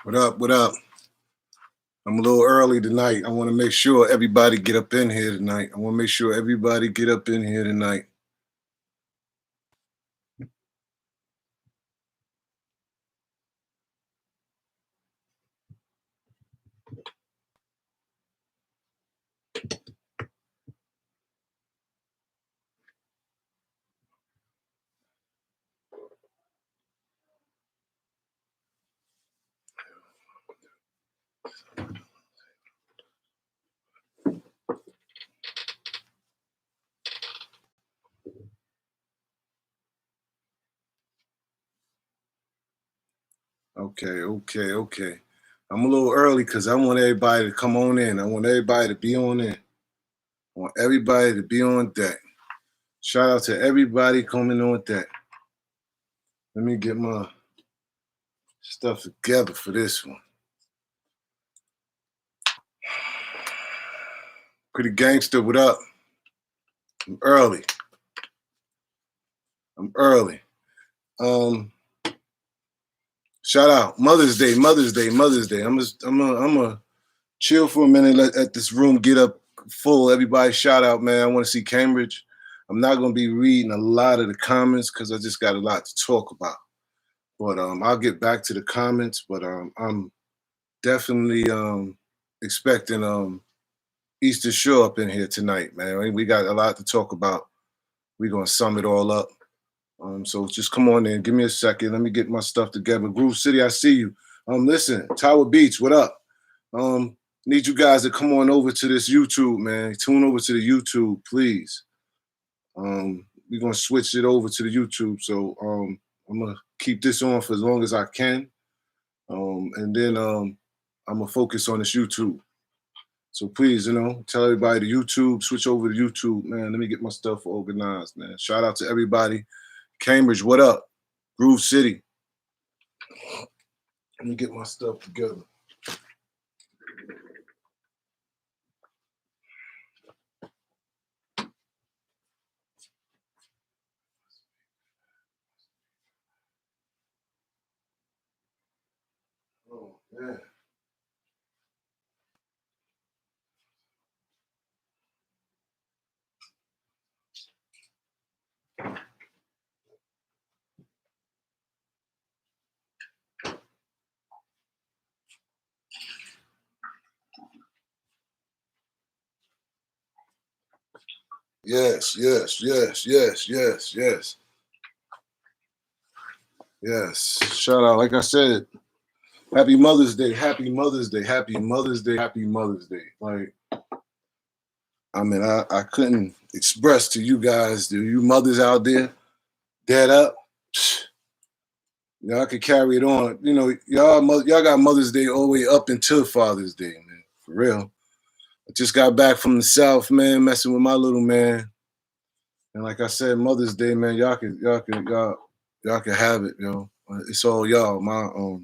What up? What up? I'm a little early tonight. I want to make sure everybody get up in here tonight. I want to make sure everybody get up in here tonight. Okay. I'm a little early because I want everybody to come on in. I want everybody to be on in. I want everybody to be on deck. Shout out to everybody coming on deck. Let me get my stuff together for this one. Pretty gangster, what up? I'm early. Shout out Mother's Day. I'm a chill for a minute. Let this room get up full. Everybody, shout out, man. I want to see Cambridge. I'm not gonna be reading a lot of the comments because I just got a lot to talk about. But I'll get back to the comments. But I'm definitely expecting Easter show up in here tonight, man. We got a lot to talk about. We're gonna sum it all up. So just come on in. Give me a second. Let me get my stuff together. Groove City, I see you. Listen, Tower Beach, what up? Need you guys to come on over to this YouTube, man. Tune over to the YouTube, please. We're gonna switch it over to the YouTube. So I'm gonna keep this on for as long as I can. And then I'm gonna focus on this YouTube. So please, tell everybody to YouTube, switch over to YouTube, man. Let me get my stuff organized, man. Shout out to everybody. Cambridge, what up? Groove City. Let me get my stuff together. Oh, man. Yes. Shout out. Like I said, happy Mother's Day. Like, I mean, I couldn't express to you guys, to you mothers out there, dad up. Y'all could carry it on. Y'all got Mother's Day all the way up until Father's Day, man. For real. I just got back from the South, man, messing with my little man. And like I said, Mother's Day, man, y'all can have it, It's all y'all.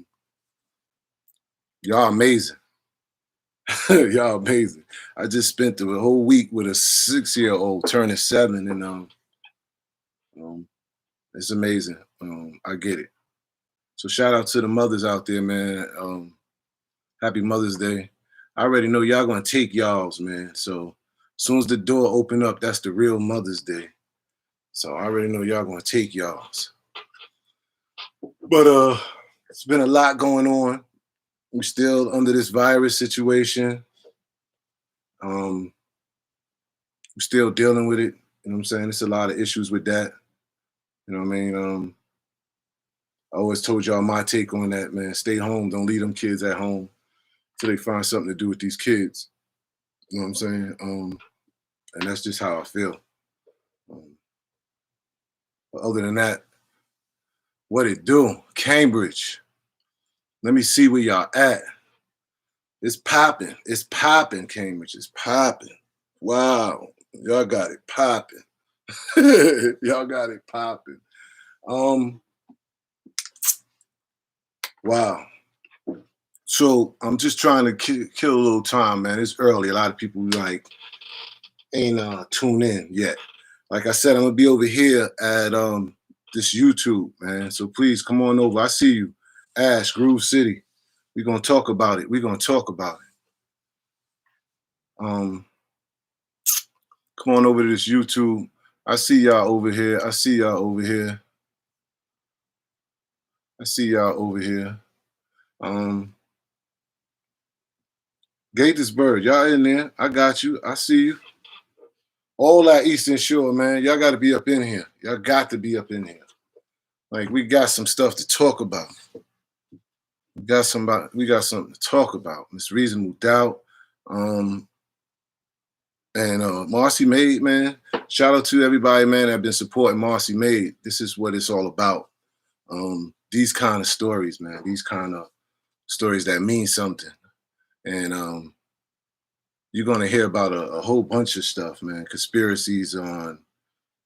Y'all amazing. Y'all amazing. I just spent the whole week with a 6-year-old turning 7, and it's amazing. I get it. So shout out to the mothers out there, man. Happy Mother's Day. I already know y'all gonna take y'all's, man. So as soon as the door open up, that's the real Mother's Day. So I already know y'all gonna take y'all's. But it's been a lot going on. We're still under this virus situation. We're still dealing with it. You know what I'm saying? It's a lot of issues with that. You know what I mean? I always told y'all my take on that, man. Stay home. Don't leave them kids at home till they find something to do with these kids. You know what I'm saying? And that's just how I feel. But other than that, what it do? Cambridge. Let me see where y'all at. It's popping. Cambridge. It's popping. Wow. Y'all got it popping. Y'all got it popping. Wow. So I'm just trying to kill a little time, man. It's early. A lot of people ain't tuned in yet. Like I said, I'm gonna be over here at this YouTube, man. So please come on over. I see you, Ash, Groove City. We're gonna talk about it. We're gonna talk about it. Come on over to this YouTube. I see y'all over here. I see y'all over here. I see y'all over here. Gaithersburg, y'all in there? I got you. I see you. All that Eastern Shore, man. Y'all got to be up in here. Y'all got to be up in here. Like we got some stuff to talk about. We got something to talk about. Miss Reasonable Doubt. And Marcy Maid, man. Shout out to everybody, man, that have been supporting Marcy Maid. This is what it's all about. These kind of stories, man. These kind of stories that mean something. And you're gonna hear about a whole bunch of stuff, man. Conspiracies on,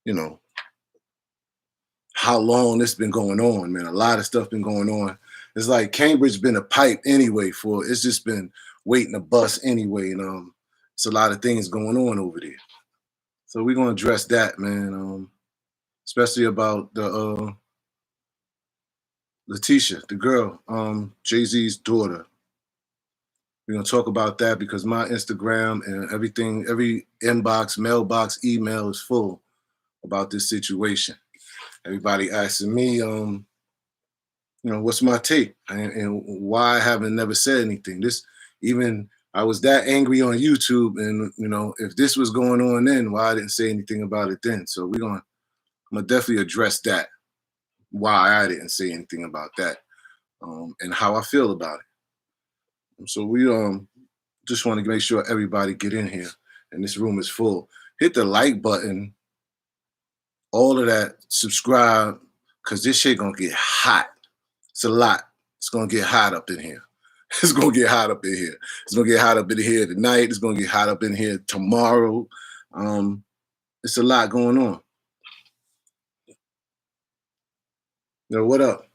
you know, how long this been going on, man. A lot of stuff been going on. It's like Cambridge been a pipe anyway it's just been waiting to bust anyway. And it's a lot of things going on over there. So we're gonna address that, man. Especially about the Letitia, the girl, Jay-Z's daughter. We're gonna talk about that because my Instagram and everything, every inbox, mailbox, email is full about this situation. Everybody asking me, what's my take and why I haven't never said anything. I was that angry on YouTube, and if this was going on then, why I didn't say anything about it then. So I'm gonna definitely address that, why I didn't say anything about that, and how I feel about it. So we just want to make sure everybody get in here, and this room is full. Hit the like button, all of that, subscribe, because this shit gonna get hot. It's a lot. It's gonna get hot up in here. It's gonna get hot up in here. It's gonna get hot up in here tonight. It's gonna get hot up in here tomorrow. It's a lot going on. What up?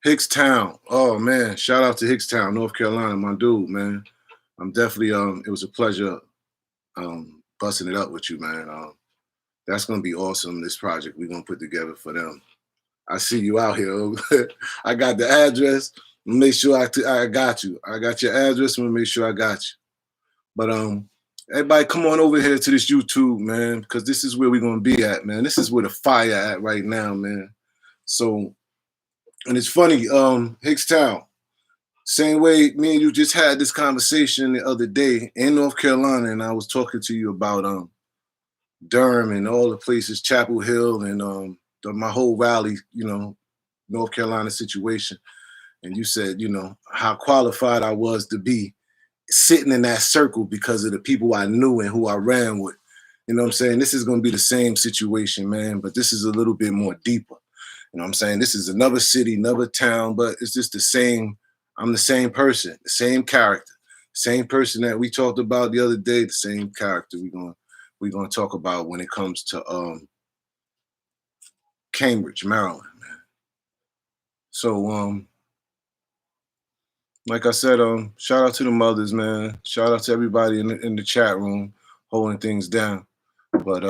Hickstown. Oh man, shout out to Hickstown, North Carolina, my dude, man. I'm definitely it was a pleasure busting it up with you, man. That's gonna be awesome. This project we're gonna put together for them. I see you out here. I got the address. Make sure I got you. I got your address. I'm gonna make sure I got you. But everybody, come on over here to this YouTube, man, because this is where we're gonna be at, man. This is where the fire at right now, man. So, and it's funny, Hickstown, same way me and you just had this conversation the other day in North Carolina, and I was talking to you about Durham and all the places, Chapel Hill, and my whole Raleigh, North Carolina situation. And you said, how qualified I was to be sitting in that circle because of the people I knew and who I ran with. You know what I'm saying? This is going to be the same situation, man, but this is a little bit more deeper. You know what I'm saying? This is another city, another town, but it's just the same. I'm the same person, the same character, same person that we talked about the other day, the same character we're gonna talk about when it comes to Cambridge, Maryland, man. So like I said, shout out to the mothers, man. Shout out to everybody in the chat room holding things down. But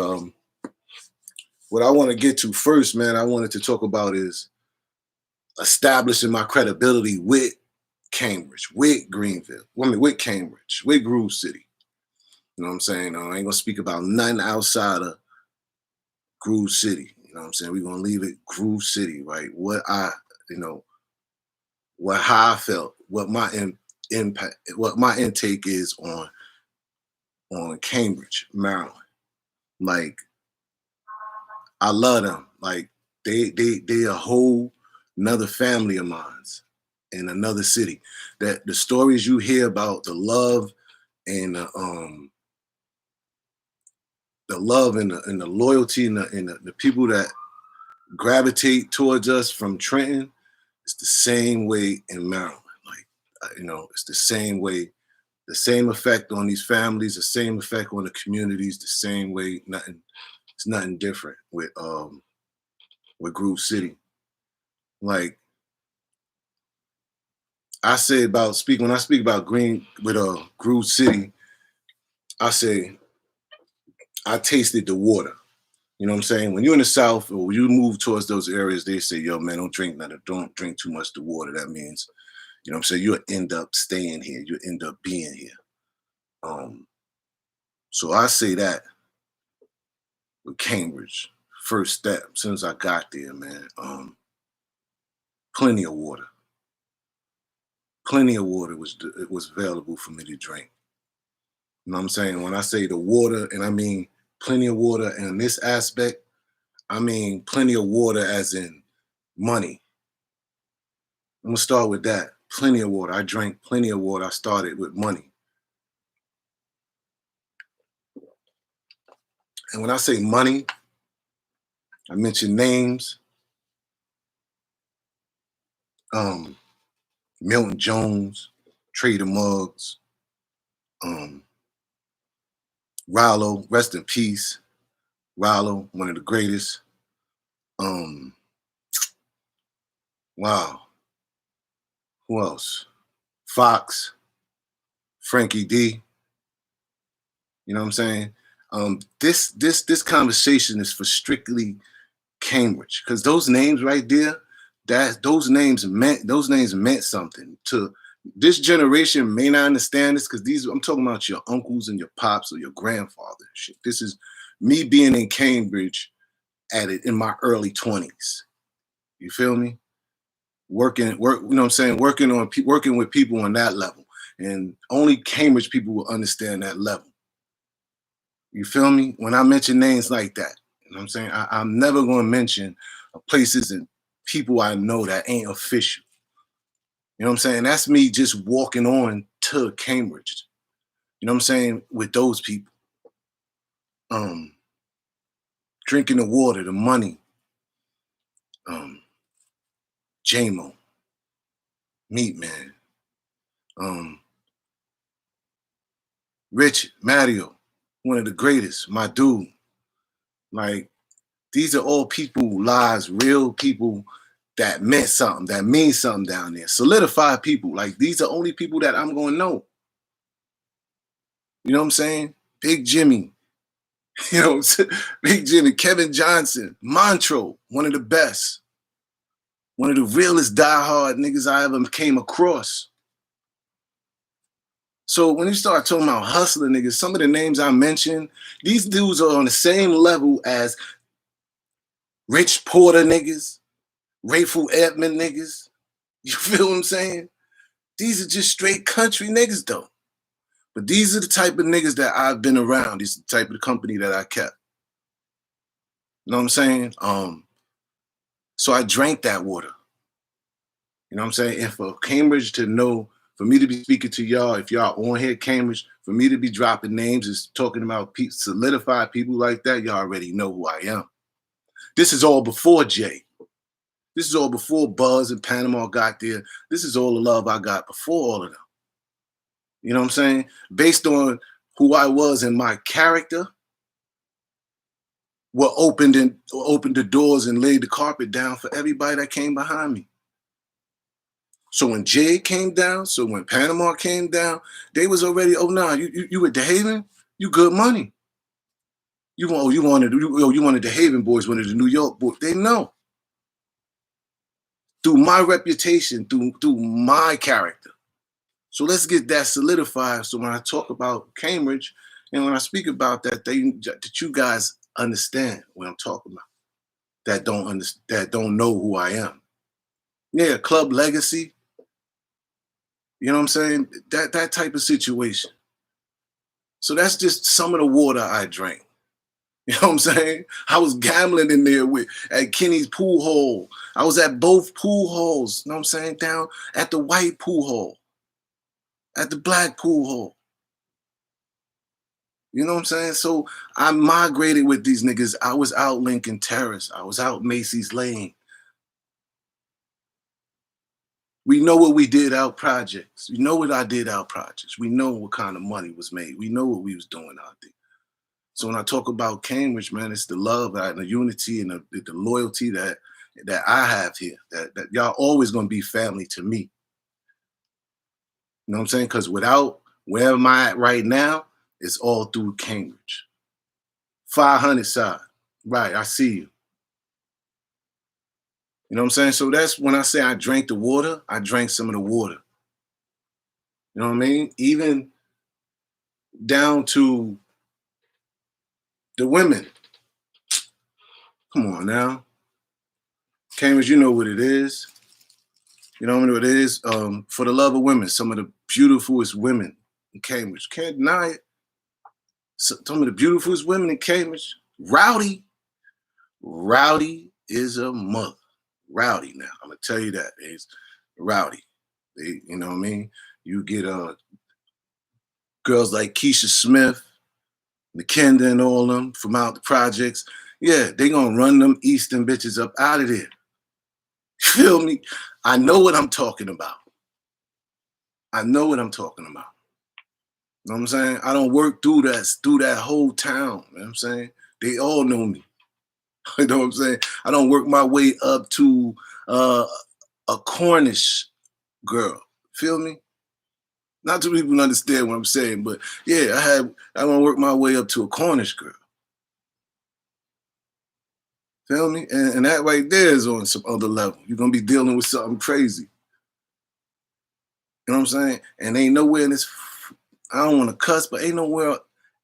what I want to get to first, man, I wanted to talk about is establishing my credibility with Cambridge, with Greenville, with Cambridge, with Groove City. You know what I'm saying? I ain't gonna speak about nothing outside of Groove City. You know what I'm saying? We're gonna leave it Groove City, right? How I felt, what my impact, what my intake is on Cambridge, Maryland. Like, I love them. Like, they a whole another family of mine in another city. That the stories you hear about the love and the love and the loyalty and the people that gravitate towards us from Trenton, it's the same way in Maryland. Like, it's the same way, the same effect on these families, the same effect on the communities, the same way. It's nothing different with Groove City. Like I say when I speak about Groove City, I say I tasted the water. You know what I'm saying? When you're in the South or when you move towards those areas, they say, yo, man, don't drink too much of the water. That means, You know what I'm saying? You'll end up staying here. You'll end up being here. So I say that with Cambridge, first step, as soon as I got there, man. Plenty of water. Plenty of water was available for me to drink. You know what I'm saying? When I say the water, and I mean plenty of water in this aspect, I mean plenty of water as in money. I'm gonna start with that. Plenty of water. I drank plenty of water. I started with money. And when I say money, I mention names. Milton Jones, Trader Muggs, Rollo, rest in peace. Rollo, one of the greatest. Wow. Who else? Fox, Frankie D. You know what I'm saying? This conversation is for strictly Cambridge, because those names right there, those names meant something to this generation. May not understand this because I'm talking about your uncles and your pops or your grandfather and shit. This is me being in Cambridge in my early 20s. You feel me? You know what I'm saying? Working with people on that level. And only Cambridge people will understand that level. You feel me? When I mention names like that, you know what I'm saying? I'm never going to mention places and people I know that ain't official. You know what I'm saying? That's me just walking on to Cambridge. You know what I'm saying? With those people. Drinking the water, the money. J-Mo. Meat Man. Rich Mario, one of the greatest, my dude. Like, these are all people, lives, real people that meant something, that means something down there. Solidified people. Like, these are only people that I'm going to know. You know what I'm saying? Big Jimmy. You know, Big Jimmy, Kevin Johnson, Montreux, one of the best. One of the realest diehard niggas I ever came across. So when you start talking about hustler niggas, some of the names I mentioned, these dudes are on the same level as Rich Porter niggas, Rayful Edmond niggas. You feel what I'm saying? These are just straight country niggas though. But these are the type of niggas that I've been around. These are the type of company that I kept. You know what I'm saying? So I drank that water. You know what I'm saying? And for Cambridge to know, for me to be speaking to y'all, if y'all on here, Cambridge, for me to be dropping names, is talking about solidified people like that, y'all already know who I am. This is all before Jay. This is all before Buzz and Panama got there. This is all the love I got before all of them. You know what I'm saying? Based on who I was and my character, what opened the doors and laid the carpet down for everybody that came behind me. So when Jay came down, so when Panama came down, they was already, oh nah, you at the Haven, you good money. You wanted the Haven boys, wanted the New York boys. They know. Through my reputation, through my character. So let's get that solidified. So when I talk about Cambridge, and when I speak about that, that you guys understand what I'm talking about. That don't know who I am. Yeah, club legacy. You know what I'm saying? That type of situation. So that's just some of the water I drank. You know what I'm saying? I was gambling in there at Kenny's pool hall. I was at both pool halls, you know what I'm saying? Down at the white pool hall, at the black pool hall. You know what I'm saying? So I migrated with these niggas. I was out Lincoln Terrace. I was out Macy's Lane. We know what we did out projects. We know what I did out projects. We know what kind of money was made. We know what we was doing out there. So when I talk about Cambridge, man, it's the love and the unity and the loyalty that I have here. That y'all always gonna be family to me. You know what I'm saying? Because without where am I at right now, it's all through Cambridge. 500 side. Right, I see you. You know what I'm saying? So that's when I say I drank the water, I drank some of the water. You know what I mean? Even down to the women. Come on now. Cambridge, you know what it is. You know what it is? For the love of women, some of the beautifulest women in Cambridge. Can't deny it. Some of the beautifulest women in Cambridge. Rowdy. Rowdy is a mother. Rowdy now. I'm gonna tell you that. It's rowdy. You know what I mean? You get girls like Keisha Smith, McKenda and all them from out the projects. Yeah, they gonna run them Eastern bitches up out of there. Feel me? I know what I'm talking about. I know what I'm talking about. You know what I'm saying? I don't work through that whole town. You know what I'm saying? They all know me. You know what I'm saying? I don't work my way up to a Cornish girl. Feel me? Not too many people understand what I'm saying, but yeah, I want to work my way up to a Cornish girl. Feel me? And that right there is on some other level. You're gonna be dealing with something crazy. You know what I'm saying? And ain't nowhere in this. I don't want to cuss, but ain't nowhere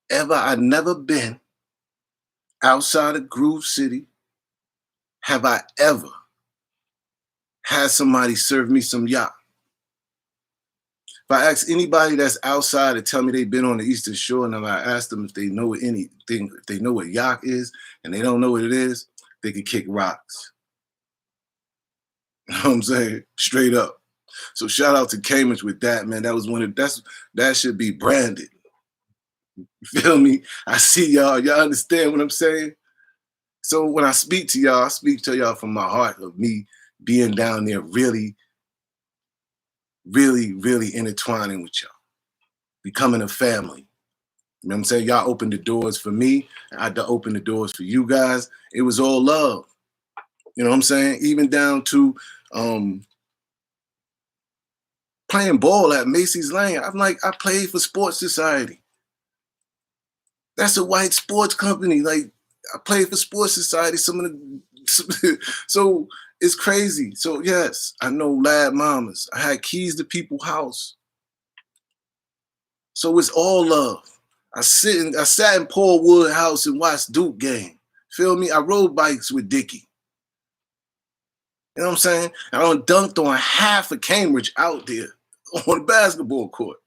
ever I've never been outside of Groove City have I ever had somebody serve me some yacht. If I ask anybody that's outside to tell me they've been on the Eastern Shore, and if I ask them if they know anything, if they know what yacht is, and they don't know what it is, they can kick rocks. You know what I'm saying? Straight up. So shout out to Cambridge with that, man. That was that should be branded. You feel me? I see y'all. Y'all understand what I'm saying? So when I speak to y'all, I speak to y'all from my heart of me being down there really, really, really intertwining with y'all, becoming a family. You know what I'm saying? Y'all opened the doors for me. I had to open the doors for you guys. It was all love. You know what I'm saying? Even down to playing ball at Macy's Lane. I played for Sports Society. That's a white sports company. Like I played for Sports Society. So it's crazy. So yes, I know Lad Mamas. I had keys to people's house. So it's all love. I sat in Paul Wood house and watched Duke game. Feel me? I rode bikes with Dickie. You know what I'm saying? I done dunked on half of Cambridge out there on the basketball court.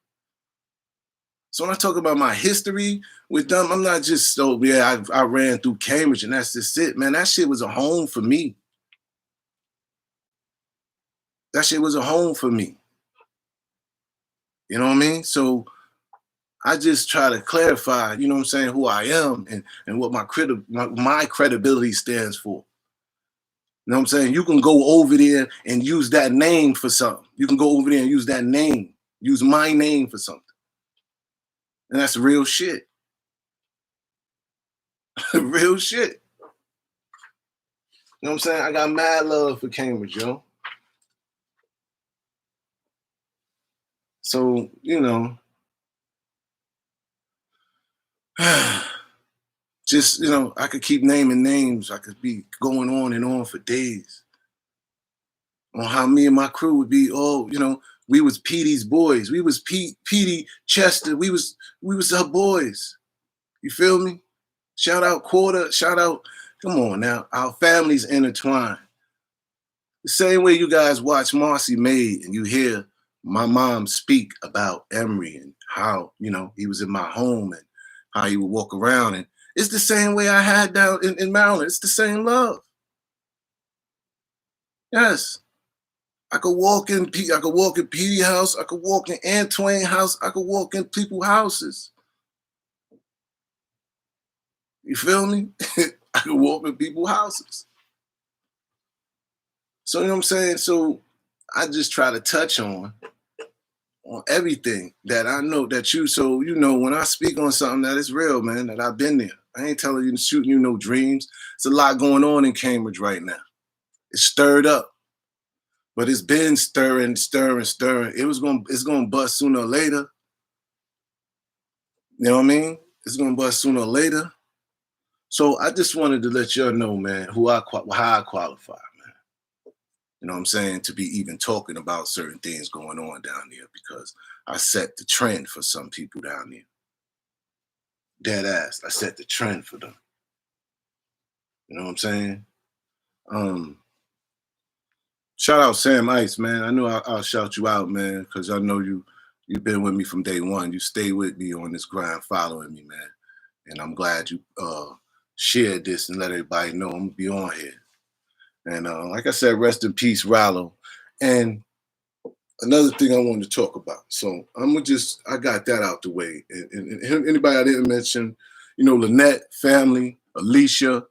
So when I talk about my history with them, I'm not just I ran through Cambridge and that's just it, man. That shit was a home for me. That shit was a home for me. You know what I mean? So I just try to clarify, you know what I'm saying, who I am and what my credibility stands for. You know what I'm saying? You can go over there and use that name for something. You can go over there and use that name, use my name for something. And that's real shit. Real shit. You know what I'm saying? I got mad love for Cambridge, yo. So, you know, just, you know, I could keep naming names. I could be going on and on for days on how me and my crew would be all, you know, we was Petey's boys. We was Petey Chester. We was her boys. You feel me? Shout out Quarter. Shout out. Come on now. Our families intertwined. The same way you guys watch Marcy Maid and you hear my mom speak about Emory and how, you know, he was in my home and how he would walk around. And it's the same way I had down in Maryland. It's the same love. Yes. I could walk in Petey house. I could walk in Antoine house. I could walk in people's houses. You feel me? I could walk in people's houses. So, you know what I'm saying? So I just try to touch on everything that I know that so you know, when I speak on something that is real, man, that I've been there. I ain't telling you, shooting you no dreams. It's a lot going on in Cambridge right now. It's stirred up. But it's been stirring. It's gonna bust sooner or later. You know what I mean? It's gonna bust sooner or later. So I just wanted to let y'all know, man, how I qualify, man. You know what I'm saying? To be even talking about certain things going on down there because I set the trend for some people down there. Dead ass. I set the trend for them. You know what I'm saying? Um, Shout out Sam Ice, man. I know I'll shout you out, man, because I know you've been with me from day one. You stay with me on this grind, following me, man. And I'm glad you shared this and let everybody know I'm gonna be on here. And like I said, rest in peace, Rallo. And another thing I wanted to talk about. So I got that out the way. And anybody I didn't mention, Lynette, family, Alicia,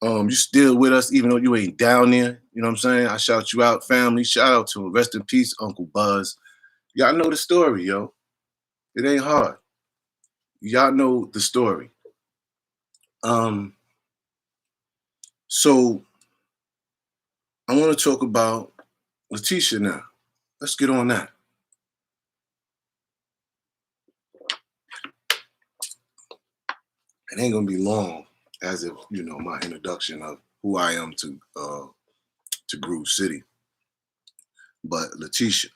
you still with us, even though you ain't down there. You know what I'm saying? I shout you out, family. Shout out to rest in peace, Uncle Buzz. Y'all know the story, yo. It ain't hard. Y'all know the story. So I want to talk about Letitia now. Let's get on that. It ain't gonna be long, as if my introduction of who I am to Groove City. But Letitia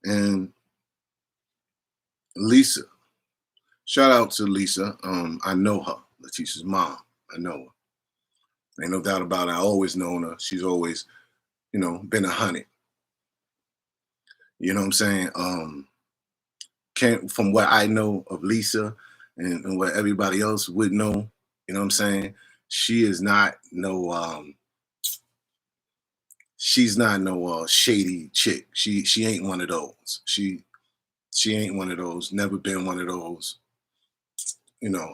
and Lisa. Shout out to Lisa. I know her, Letitia's mom. I know her. Ain't no doubt about it. I always known her. She's always, been 100. You know what I'm saying? From what I know of Lisa and what everybody else would know, you know what I'm saying? She is not no she's not no shady chick. She ain't one of those. She ain't one of those, never been one of those.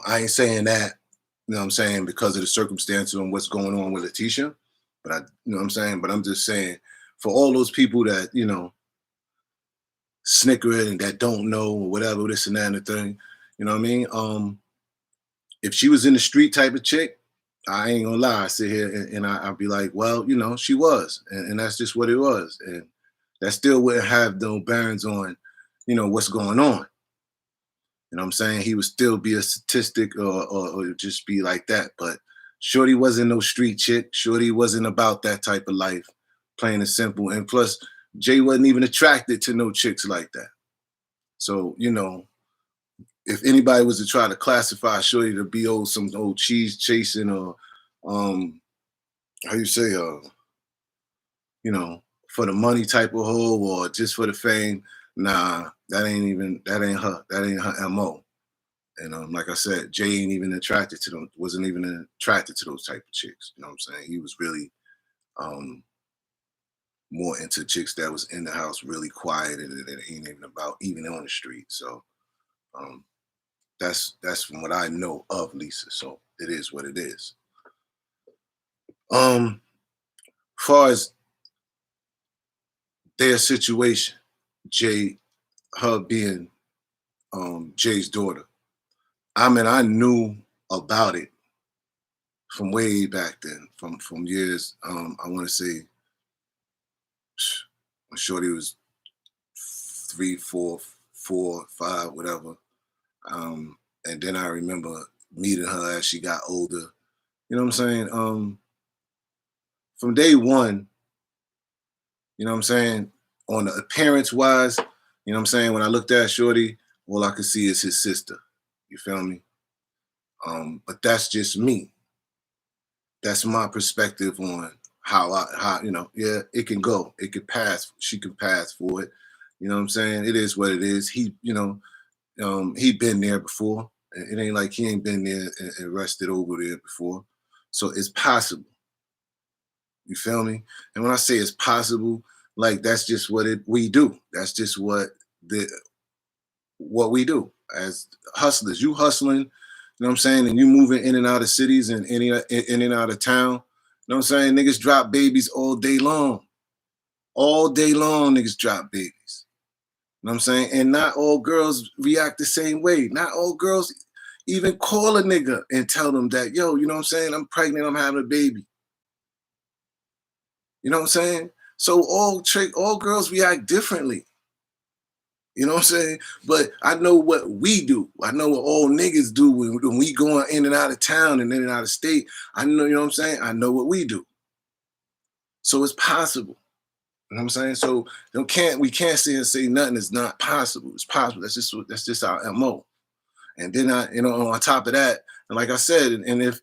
I ain't saying that, what I'm saying, because of the circumstances and what's going on with Letitia. But you know what I'm saying? But I'm just saying, for all those people that, snicker it and that don't know or whatever, this and that and the thing, you know what I mean? If she was in the street type of chick, I ain't gonna lie, I sit here and I'll be like, well, she was, and that's just what it was. And that still wouldn't have no bearings on, what's going on. You know what I'm saying? He would still be a statistic or just be like that. But Shorty wasn't no street chick. Shorty wasn't about that type of life, plain and simple. And plus, Jay wasn't even attracted to no chicks like that. So, if anybody was to try to classify Shorty to be some old cheese chasing or how you say, for the money type of hoe or just for the fame, nah, that ain't her. That ain't her MO. And like I said, Jay ain't even attracted to them, wasn't even attracted to those type of chicks. You know what I'm saying? He was really more into chicks that was in the house, really quiet, and it ain't even about even on the street. So that's from what I know of Lisa. So it is what it is. Far as their situation, her being Jay's daughter. I mean, I knew about it from way back then, from years. I want to say when Shorty was 3, 4, 4, 5, whatever. And then I remember meeting her as she got older. You know what I'm saying? From day one, you know what I'm saying? On the appearance wise, you know what I'm saying? When I looked at Shorty, all I could see is his sister. You feel me? But that's just me. That's my perspective on how yeah, it can go. It could pass. She can pass for it. You know what I'm saying? It is what it is. He been there before. It ain't like he ain't been there and rested over there before. So it's possible. You feel me? And when I say it's possible, like that's just what we do. That's just what we do as hustlers. You hustling, you know what I'm saying, and you moving in and out of cities and in and out of town. You know what I'm saying? Niggas drop babies all day long. All day long, niggas drop babies. You know what I'm saying? And not all girls react the same way. Not all girls even call a nigga and tell them that, yo, you know what I'm saying? I'm pregnant, I'm having a baby. You know what I'm saying? So all girls react differently. You know what I'm saying? But I know what we do. I know what all niggas do when we going in and out of town and in and out of state. I know, you know what I'm saying? I know what we do. So it's possible. You know what I'm saying? So we can't sit and say nothing is not possible. It's possible. That's just our MO. And then on top of that, and like I said, and if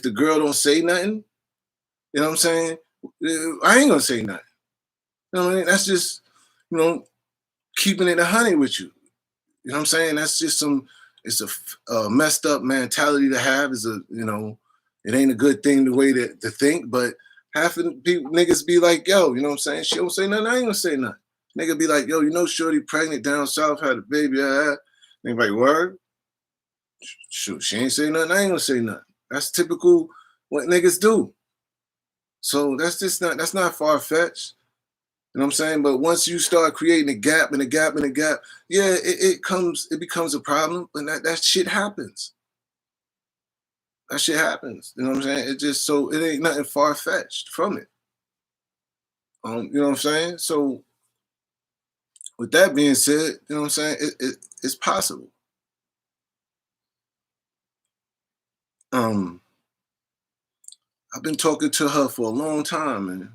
the girl don't say nothing, you know what I'm saying? I ain't gonna say nothing. You know what I mean? That's just, you know, keeping it 100 with you. You know what I'm saying? That's just it's a messed up mentality to have. It ain't a good thing the way to think, but half of the people, niggas be like, yo, you know what I'm saying? She don't say nothing, I ain't gonna say nothing. Nigga be like, yo, shorty pregnant down south, had a baby, Nigga like, word? Shoot, she ain't say nothing, I ain't gonna say nothing. That's typical what niggas do. So that's not far-fetched. You know what I'm saying? But once you start creating a gap and a gap and a gap, yeah, it becomes a problem, and that shit happens. That shit happens. You know what I'm saying? It ain't nothing far-fetched from it. You know what I'm saying? So with that being said, you know what I'm saying? It's possible. Um, I've been talking to her for a long time, man.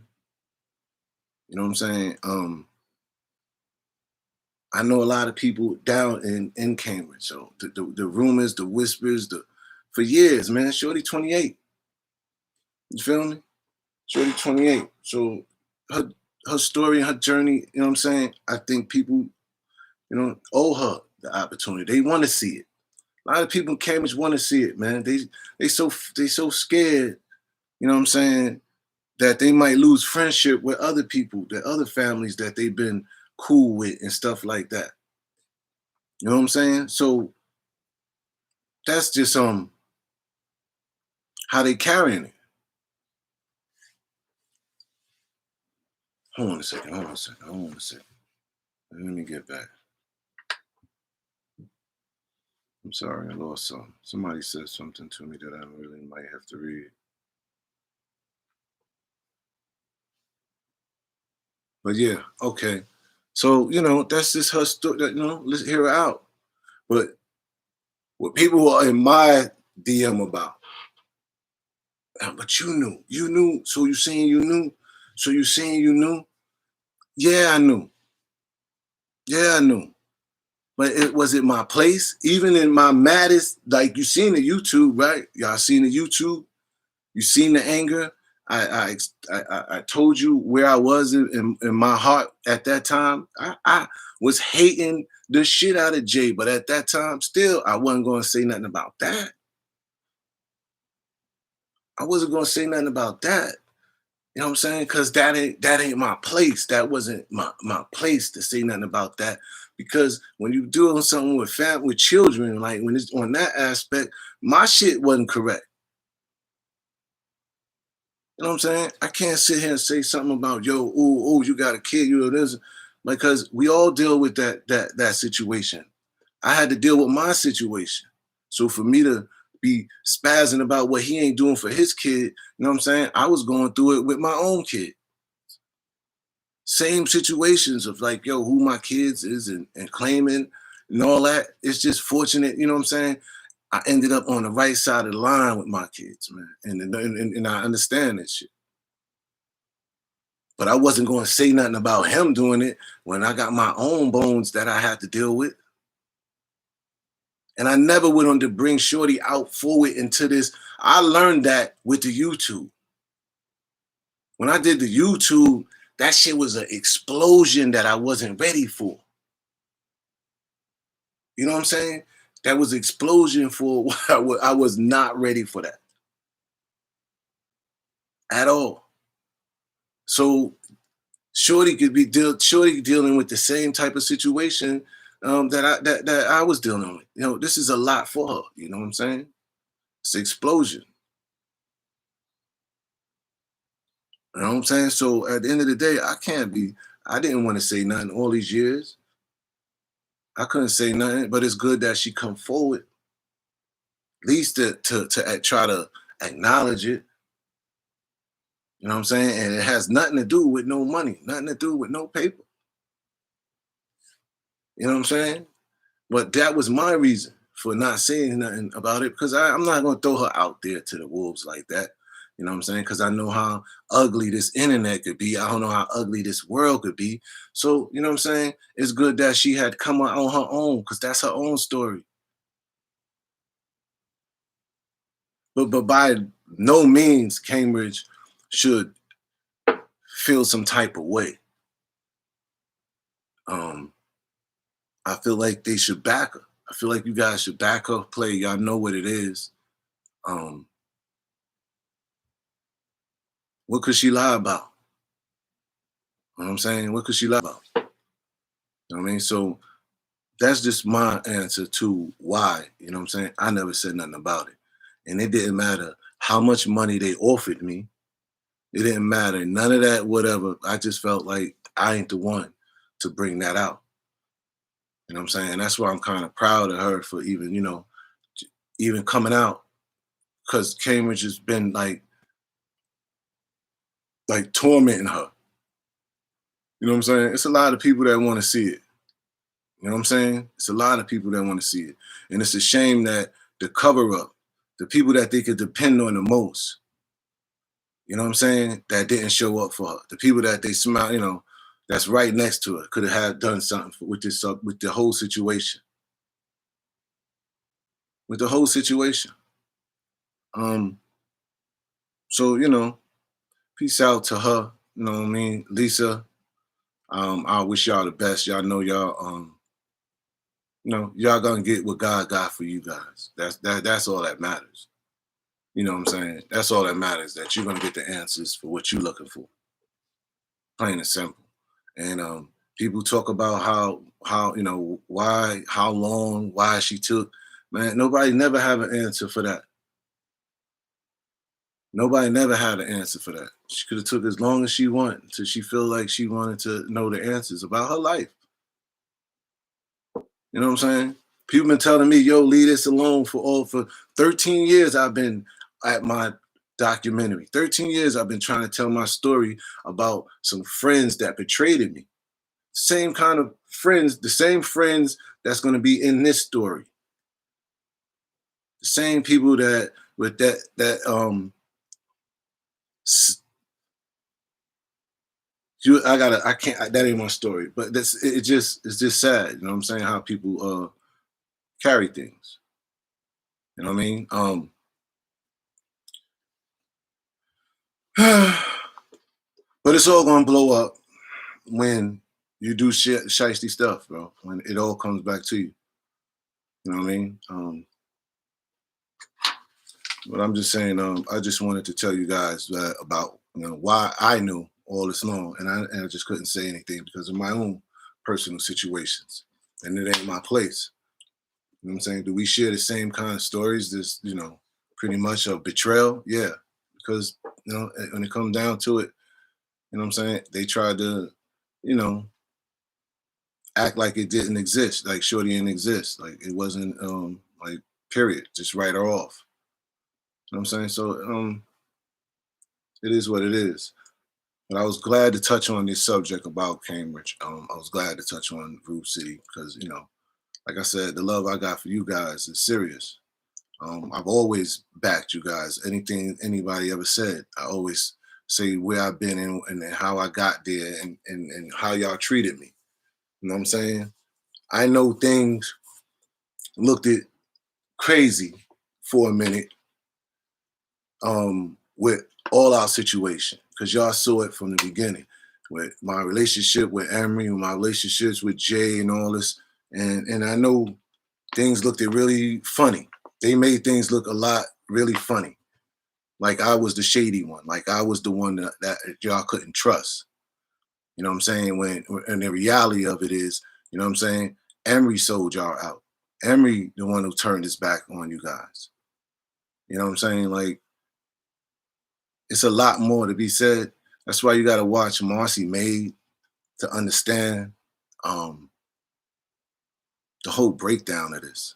You know what I'm saying? I know a lot of people down in Cambridge. So the rumors, the whispers, for years, man. Shorty 28. You feel me? Shorty 28. So her her story, her journey, you know what I'm saying? I think people, owe her the opportunity. They want to see it. A lot of people in Cambridge want to see it, man. They so scared, you know what I'm saying, that they might lose friendship with other people, the other families that they've been cool with and stuff like that. You know what I'm saying? So that's just how they carrying it. Hold on a second. Hold on a second. Hold on a second. Let me get back. I'm sorry, I lost some. Somebody said something to me that I really might have to read. But yeah, okay. So, that's just her story. Let's hear her out. But what people are in my DM about, but you knew. So you saying you knew? So you saying you knew? Yeah, I knew. Yeah, I knew. But it my place? Even in my maddest, like you seen the YouTube, right? Y'all seen the YouTube? You seen the anger? I told you where I was in my heart at that time. I was hating the shit out of Jay, but at that time, still, I wasn't going to say nothing about that. I wasn't going to say nothing about that. You know what I'm saying? Because that ain't my place. That wasn't my place to say nothing about that. Because when you doing something with children, like when it's on that aspect, my shit wasn't correct. You know what I'm saying? I can't sit here and say something about you got a kid, this, because we all deal with that situation. I had to deal with my situation. So for me to be spazzing about what he ain't doing for his kid, you know what I'm saying? I was going through it with my own kid. Same situations of like, who my kids is and claiming and all that. It's just fortunate, you know what I'm saying? I ended up on the right side of the line with my kids, man. And I understand that shit. But I wasn't going to say nothing about him doing it when I got my own bones that I had to deal with. And I never went on to bring Shorty out forward into this. I learned that with the YouTube. When I did the YouTube, that shit was an explosion that I wasn't ready for. You know what I'm saying? That was explosion for I was not ready for that at all. So Shorty dealing with the same type of situation that I was dealing with. This is a lot for her. You know what I'm saying? It's an explosion. You know what I'm saying? So at the end of the day, I didn't want to say nothing all these years. I couldn't say nothing, but it's good that she come forward, at least to try to acknowledge it. You know what I'm saying? And it has nothing to do with no money, nothing to do with no paper. You know what I'm saying? But that was my reason for not saying nothing about it because I'm not going to throw her out there to the wolves like that. You know what I'm saying? Because I know how ugly this internet could be. I don't know how ugly this world could be. So, you know what I'm saying? It's good that she had come out on her own because that's her own story. But by no means Cambridge should feel some type of way. Um, I feel like they should back her. I feel like you guys should back her play. Y'all know what it is. Um, what could she lie about? You know what I'm saying? What could she lie about? You know what I mean? So that's just my answer to why. You know what I'm saying? I never said nothing about it. And it didn't matter how much money they offered me. It didn't matter. None of that, whatever. I just felt like I ain't the one to bring that out. You know what I'm saying? And that's why I'm kind of proud of her for even, even coming out. Because Cambridge has been like tormenting her. You know what I'm saying? It's a lot of people that want to see it. You know what I'm saying? It's a lot of people that want to see it. And it's a shame that the cover up, the people that they could depend on the most, you know what I'm saying, that didn't show up for her. The people that they smile, that's right next to her, could have had done something with this with the whole situation. With the whole situation. Um, so, peace out to her. You know what I mean? Lisa, I wish y'all the best. Y'all know y'all gonna get what God got for you guys. That's all that matters. You know what I'm saying? That's all that matters, that you're gonna get the answers for what you're looking for. Plain and simple. And people talk about how why, how long, why she took. Man, nobody never have an answer for that. Nobody never had an answer for that. She could have took as long as she wanted until she feel like she wanted to know the answers about her life. You know what I'm saying? People been telling me, yo, leave this alone for 13 years. I've been at my documentary. 13 years I've been trying to tell my story about some friends that betrayed me. Same kind of friends, the same friends that's going to be in this story. The same people that with I can't, that ain't my story, but it's just sad, you know what I'm saying, how people carry things. You know what I mean? But it's all gonna blow up when you do shit shiesty stuff, bro. When it all comes back to you. You know what I mean? But I'm just saying, I just wanted to tell you guys about why I knew all this long, and I just couldn't say anything because of my own personal situations, and it ain't my place. You know what I'm saying? Do we share the same kind of stories? This, pretty much of betrayal, yeah. Because when it comes down to it, you know what I'm saying? They tried to, you know, act like it didn't exist, like Shorty didn't exist, like it wasn't, like period, just write her off. You know what I'm saying? So it is what it is. But I was glad to touch on this subject about Cambridge. I was glad to touch on Groove City because, like I said, the love I got for you guys is serious. I've always backed you guys. Anything anybody ever said, I always say where I've been and how I got there and how y'all treated me. You know what I'm saying? I know things looked it crazy for a minute with all our situation because y'all saw it from the beginning with my relationship with Emery, with my relationships with Jay and all this. And I know things looked really funny. They made things look a lot really funny. Like I was the shady one. Like I was the one that y'all couldn't trust. You know what I'm saying? And the reality of it is, you know what I'm saying? Emery sold y'all out. Emery, the one who turned his back on you guys. You know what I'm saying? Like it's a lot more to be said. That's why you got to watch Marcy Made to understand the whole breakdown of this.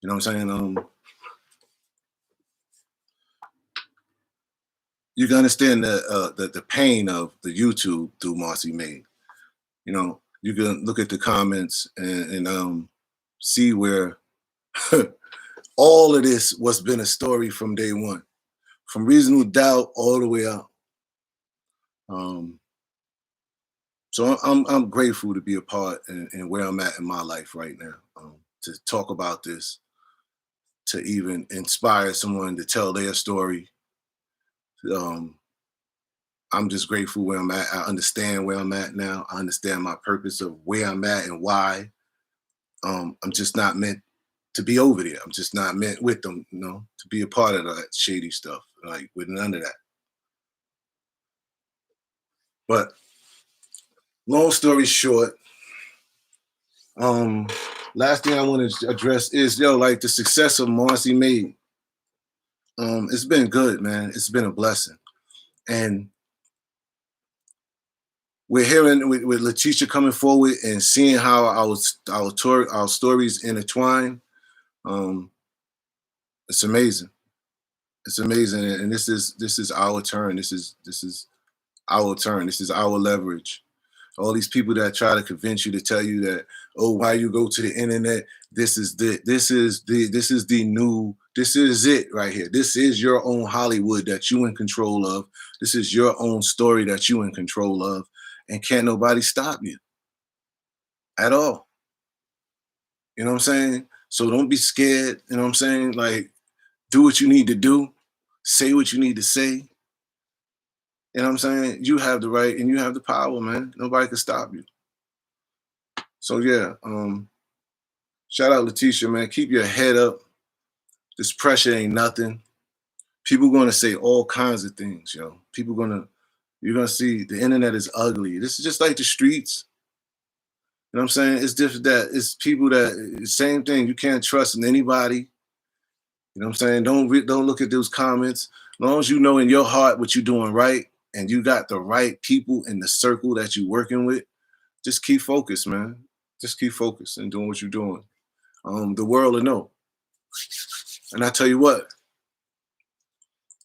You know what I'm saying? You can understand the pain of the YouTube through Marcy Made. You can look at the comments and see where all of this was been a story from day one. from reasonable doubt all the way out. Um, so I'm grateful to be a part and where I'm at in my life right now. To talk about this, to even inspire someone to tell their story. Um, I'm just grateful where I'm at. I understand where I'm at now. I understand my purpose of where I'm at and why. I'm just not meant to be over there. I'm just not meant with them, to be a part of that shady stuff. Like with none of that. But long story short, um, last thing I want to address is like the success of Marcy Made. It's been good, man. It's been a blessing. And we're hearing with Letitia coming forward and seeing how our stories intertwine. Um, it's amazing. It's amazing, and this is our turn. This is our turn. This is our leverage. All these people that try to convince you to tell you that, oh, why you go to the internet? This is it right here. This is your own Hollywood that you in control of. This is your own story that you in control of, and can't nobody stop you at all. You know what I'm saying? So don't be scared. You know what I'm saying? Like, do what you need to do, say what you need to say. You know what I'm saying? You have the right and you have the power, man. Nobody can stop you. So yeah, shout out Letitia, man. Keep your head up. This pressure ain't nothing. People gonna say all kinds of things, yo. You're gonna see the internet is ugly. This is just like the streets. You know what I'm saying? It's different that it's people that same thing. You can't trust in anybody. You know what I'm saying? Don't look at those comments. As long as you know in your heart what you're doing right and you got the right people in the circle that you're working with, just keep focused, man. Just keep focused and doing what you're doing. The world will know. And I tell you what,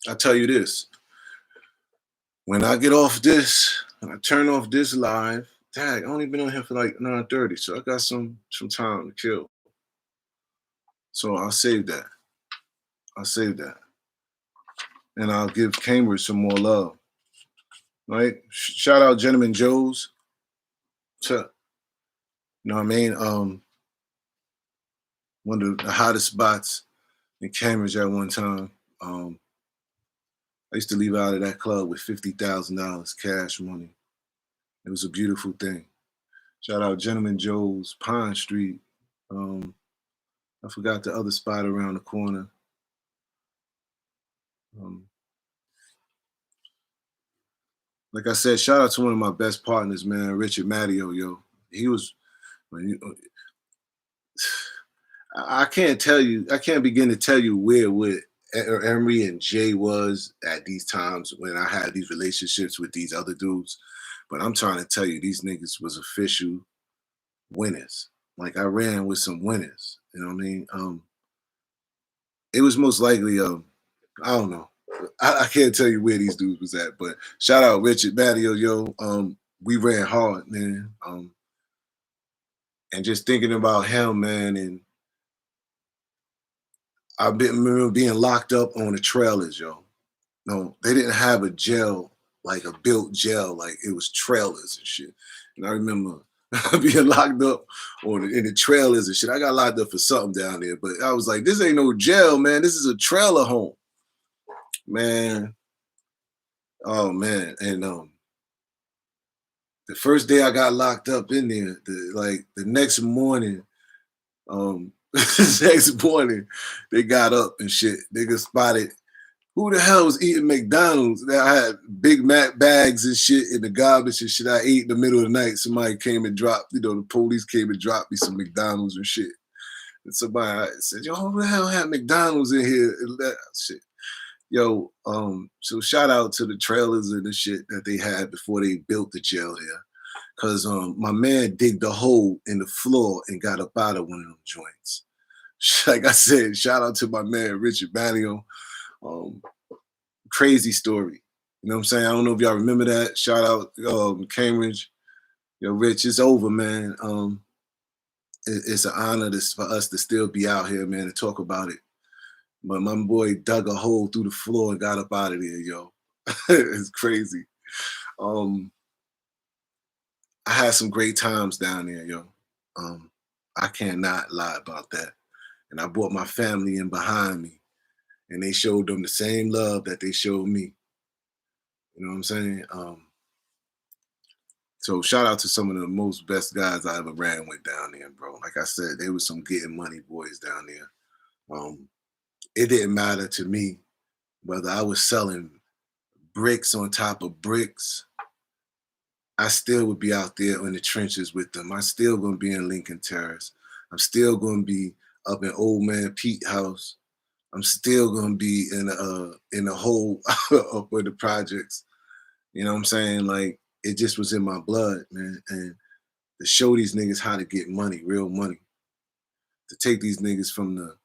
I tell you this. When I get off this, when I turn off this live, dang, I only been on here for like 9:30, so I got some time to kill. So I'll save that. I'll save that. And I'll give Cambridge some more love. Right? Shout out Gentleman Joe's. You know what I mean? One of the hottest spots in Cambridge at one time. I used to leave out of that club with $50,000 cash money. It was a beautiful thing. Shout out Gentleman Joe's, Pine Street. I forgot the other spot around the corner. Like I said, shout out to one of my best partners, man, Richard Mattio, yo. He was, I can't begin to tell you where Emery and Jay was at these times when I had these relationships with these other dudes. But I'm trying to tell you, these niggas was official winners. Like I ran with some winners. You know what I mean? It was most likely, I don't know. I can't tell you where these dudes was at, but shout out Richard Mattio, yo. We ran hard, man. And just thinking about him, man, and remember being locked up on the trailers, yo. No, they didn't have a jail, like a built jail, like it was trailers and shit. And I remember being locked up in the trailers and shit. I got locked up for something down there, but I was like, this ain't no jail, man. This is a trailer home. Man. Oh man. And the first day I got locked up in there, the next morning, they got up and shit. Niggas spotted who the hell was eating McDonald's. I had Big Mac bags and shit in the garbage and shit I ate in the middle of the night. Somebody came and dropped, the police came and dropped me some McDonald's and shit. And somebody said, yo, who the hell had McDonald's in here? And that shit. Yo, so shout out to the trailers and the shit that they had before they built the jail here. Cause my man digged a hole in the floor and got up out of one of them joints. Like I said, shout out to my man Richard Mattio. Crazy story. You know what I'm saying? I don't know if y'all remember that. Shout out Cambridge. Yo, Rich, it's over, man. It's an honor for us to still be out here, man, to talk about it. But my boy dug a hole through the floor and got up out of there, yo. It's crazy. Um, I had some great times down there, yo. Um, I cannot lie about that. And I brought my family in behind me, and they showed them the same love that they showed me. You know what I'm saying? So shout out to some of the most best guys I ever ran with down there, bro. Like I said, they was some getting money boys down there. Um, it didn't matter to me whether I was selling bricks on top of bricks. I still would be out there in the trenches with them. I'm still gonna be in Lincoln Terrace. I'm still gonna be up in Old Man Pete House. I'm still gonna be in the hole up with the projects. You know what I'm saying? Like it just was in my blood, man. And to show these niggas how to get money, real money. To take these niggas from the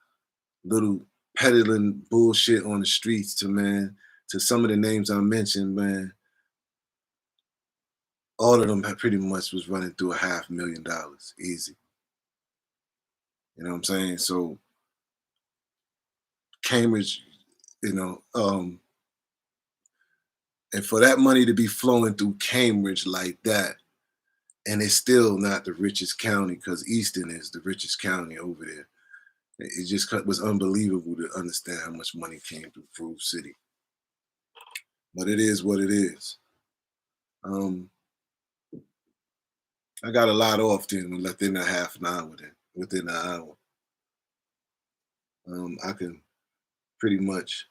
little peddling bullshit on the streets to, man, to some of the names I mentioned, man. All of them pretty much was running through $500,000 easy. You know what I'm saying? So Cambridge, you know, and for that money to be flowing through Cambridge like that, and it's still not the richest county because Easton is the richest county over there. It just was unbelievable to understand how much money came through Grove City. But it is what it is. Um, I got a lot off then within a half an hour. Within an hour, I can pretty much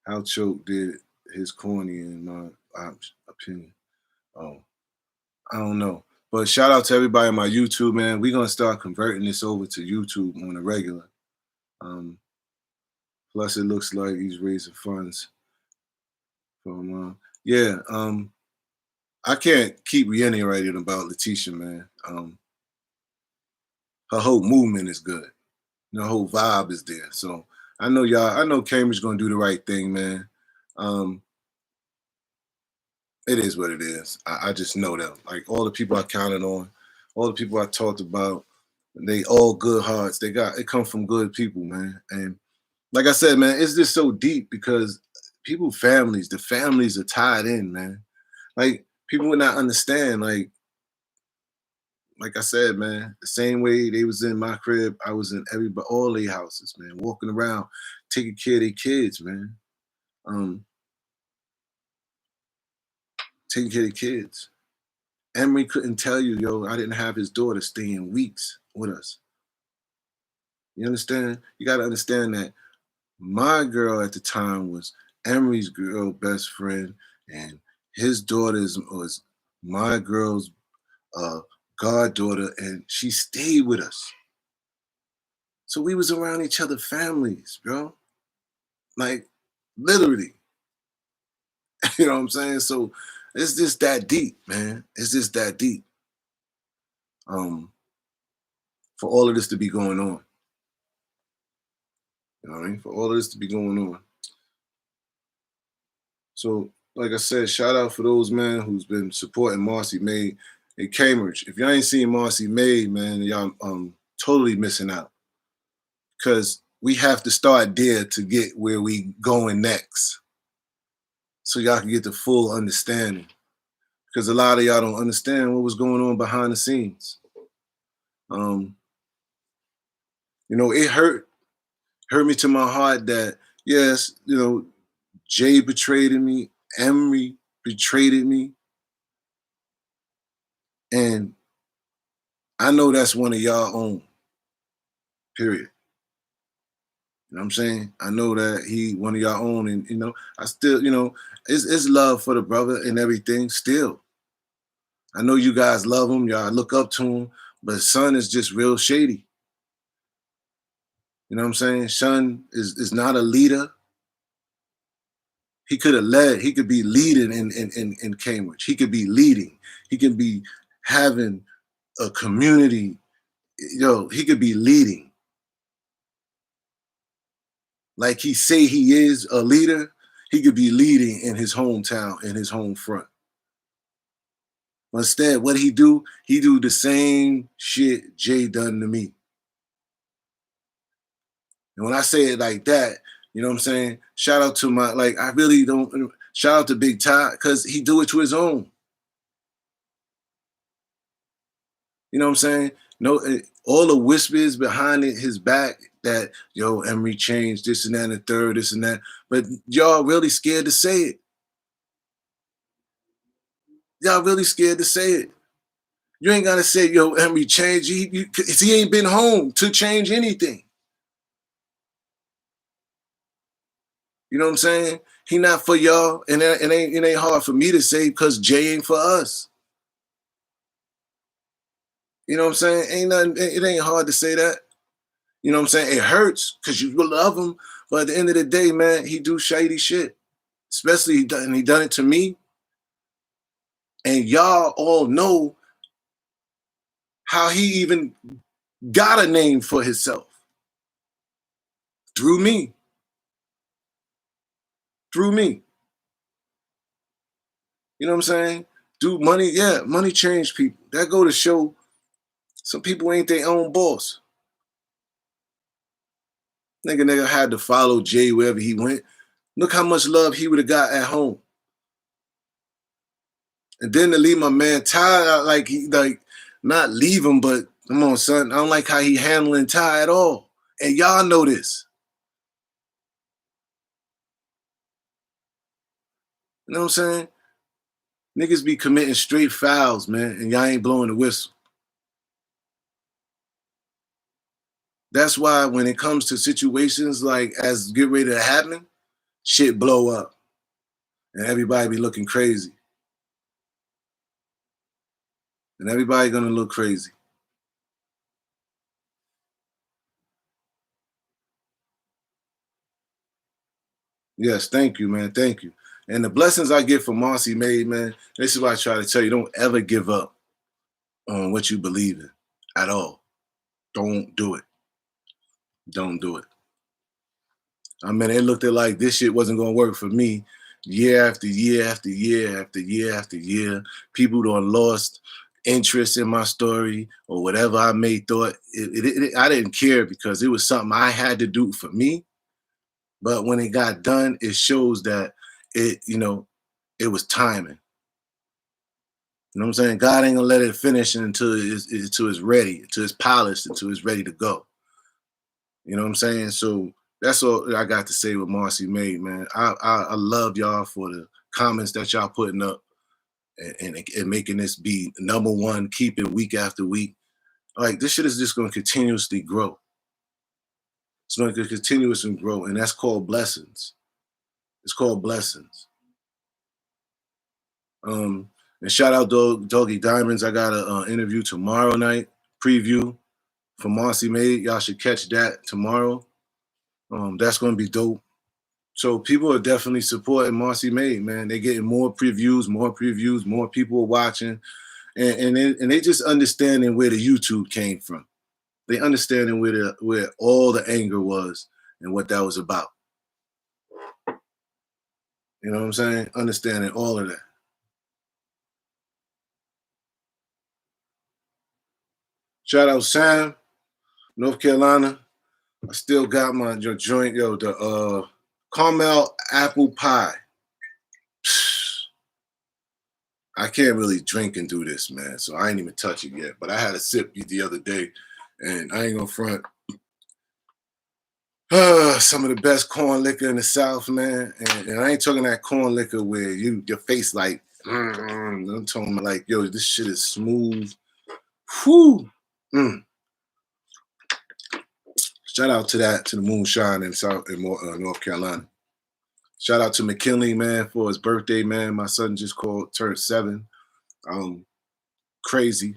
how Choke did his corny in my opinion. Oh, I don't know. But shout out to everybody on my YouTube, man. We're gonna start converting this over to YouTube on a regular. Um, plus, it looks like he's raising funds from. Yeah, I can't keep reiterating about Letitia, man. Her whole movement is good. The whole vibe is there. So I know y'all. I know Cambridge gonna do the right thing, man. Um, it is what it is. I just know them. Like all the people I counted on, all the people I talked about, they all good hearts. It come from good people, man. And like I said, man, it's just so deep because the families are tied in, man. Like people would not understand, like I said, man, the same way they was in my crib, I was in all their houses, man, walking around, taking care of their kids, man. Um, taking care of kids. Emery couldn't tell you, yo, I didn't have his daughter staying weeks with us. You understand? You got to understand that my girl at the time was Emery's girl best friend, and his daughter was my girl's uh, goddaughter, and she stayed with us. So we was around each other families, bro. Like literally. You know what I'm saying? So it's just that deep, man. It's just that deep. Um, for all of this to be going on. You know what I mean? For all of this to be going on. So, like I said, shout out for those man who's been supporting Marcy May in Cambridge. If y'all ain't seen Marcy May, man, y'all totally missing out. Because we have to start there to get where we going next. So y'all can get the full understanding. Because a lot of y'all don't understand what was going on behind the scenes. Um, it hurt me to my heart that yes, Jay betrayed me, Emery betrayed me, and I know that's one of y'all own. Period. You know what I'm saying? I know that he one of y'all own, and I still, it's love for the brother and everything. Still, I know you guys love him, y'all look up to him, but son is just real shady. You know what I'm saying? Son is not a leader. He could have led. He could be leading in Cambridge. He could be leading. He can be having a community. He could be leading. Like he say he is a leader, he could be leading in his hometown, in his home front. But instead, what he do? He do the same shit Jay done to me. And when I say it like that, you know what I'm saying? Shout out to my, like, I really don't, shout out to Big Ty, because he do it to his own. You know what I'm saying? No, all the whispers behind his back that, yo, Emery changed this and that and the third, this and that. But y'all really scared to say it. Y'all really scared to say it. You ain't gotta say, yo, Emery changed. Cause he ain't been home to change anything. You know what I'm saying? He not for y'all, and it ain't hard for me to say because Jay ain't for us. You know what I'm saying? Ain't nothing. It ain't hard to say that. You know what I'm saying? It hurts because you will love him, but at the end of the day, man, he do shady shit. Especially he done it to me, and y'all all know how he even got a name for himself through me. Through me. You know what I'm saying? Do money, yeah, money change people. That go to show some people ain't their own boss. Nigga had to follow Jay wherever he went. Look how much love he would have got at home. And then to leave my man Ty, like he like not leave him, but come on, son. I don't like how he handling Ty at all. And y'all know this. You know what I'm saying? Niggas be committing straight fouls, man, and y'all ain't blowing the whistle. That's why when it comes to situations like as get ready to happen, shit blow up. And everybody be looking crazy. And everybody gonna look crazy. Yes, thank you, man. Thank you. And the blessings I get from Marcy Maid, man, this is why I try to tell you, don't ever give up on what you believe in at all. Don't do it. Don't do it. I mean, it looked at like this shit wasn't gonna work for me. Year after year after year after year after year, people done lost interest in my story or whatever I may thought. I didn't care because it was something I had to do for me. But when it got done, it shows that it was timing. You know what I'm saying? God ain't gonna let it finish until it's ready, until it's polished, until it's ready to go. You know what I'm saying? So that's all I got to say with Marcy Maid, man. I love y'all for the comments that y'all putting up and making this be number one, keep it week after week. Like this shit is just gonna continuously grow. It's gonna continuously grow, and that's called blessings. It's called blessings. And shout out Doggy Diamonds. I got an interview tomorrow night, preview for Marcy Maid. Y'all should catch that tomorrow. That's gonna be dope. So people are definitely supporting Marcy Maid, man. They're getting more previews, more people are watching, and they just understanding where the YouTube came from. They understanding where all the anger was and what that was about. You know what I'm saying? Understanding all of that. Shout out Sam, North Carolina. I still got my joint, the caramel apple pie. I can't really drink and do this, man. So I ain't even touch it yet. But I had a sip the other day, and I ain't gonna front. Some of the best corn liquor in the South, man. And I ain't talking that corn liquor where your face like, I'm talking like, yo, this shit is smooth. Whew. Mm. Shout out to the moonshine in North Carolina. Shout out to McKinley, man, for his birthday, man. My son just turned 7. Crazy,